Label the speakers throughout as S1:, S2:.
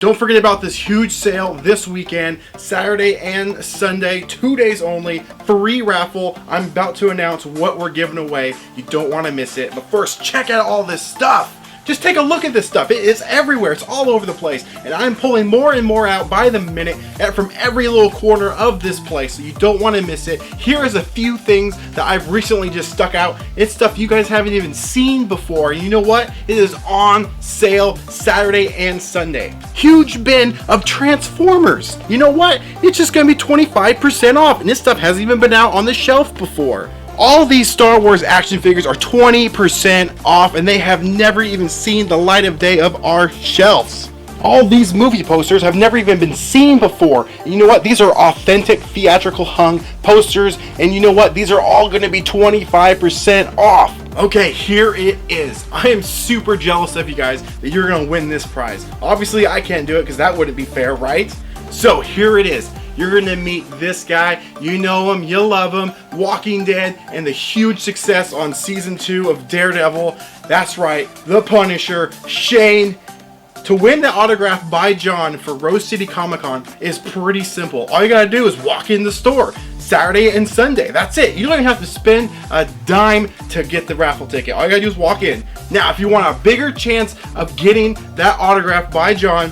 S1: Don't forget about this huge sale this weekend, Saturday and Sunday, 2 days only, free raffle. I'm about to announce what we're giving away. You don't want to miss it. But first, check out all this stuff. Just take a look at this stuff. It is everywhere. It's all over the place. And I'm pulling more and more out by the minute from every little corner of this place. So you don't want to miss it. Here is a few things that I've recently just stuck out. It's stuff you guys haven't even seen before. And you know what? It is on sale Saturday and Sunday. Huge bin of Transformers. You know what? It's just going to be 25% off. And this stuff hasn't even been out on the shelf before. All these Star Wars action figures are 20% off, and they have never even seen the light of day of our shelves. All these movie posters have never even been seen before. And you know what? These are authentic theatrical hung posters, and you know what? These are all going to be 25% off. Okay, here it is. I am super jealous of you guys that you're going to win this prize. Obviously, I can't do it because that wouldn't be fair, right? So here it is. You're gonna meet this guy. You know him, you love him, Walking Dead, and the huge success on season 2 of Daredevil. That's right, the Punisher, Shane. To win the autograph by Jon for Rose City Comic Con is pretty simple. All you gotta do is walk in the store Saturday and Sunday. That's it. You don't even have to spend a dime to get the raffle ticket. All you gotta do is walk in. Now, if you want a bigger chance of getting that autograph by Jon,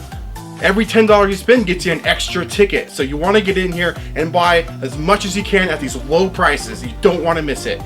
S1: every $10 you spend gets you an extra ticket. So you want to get in here and buy as much as you can at these low prices. You don't want to miss it.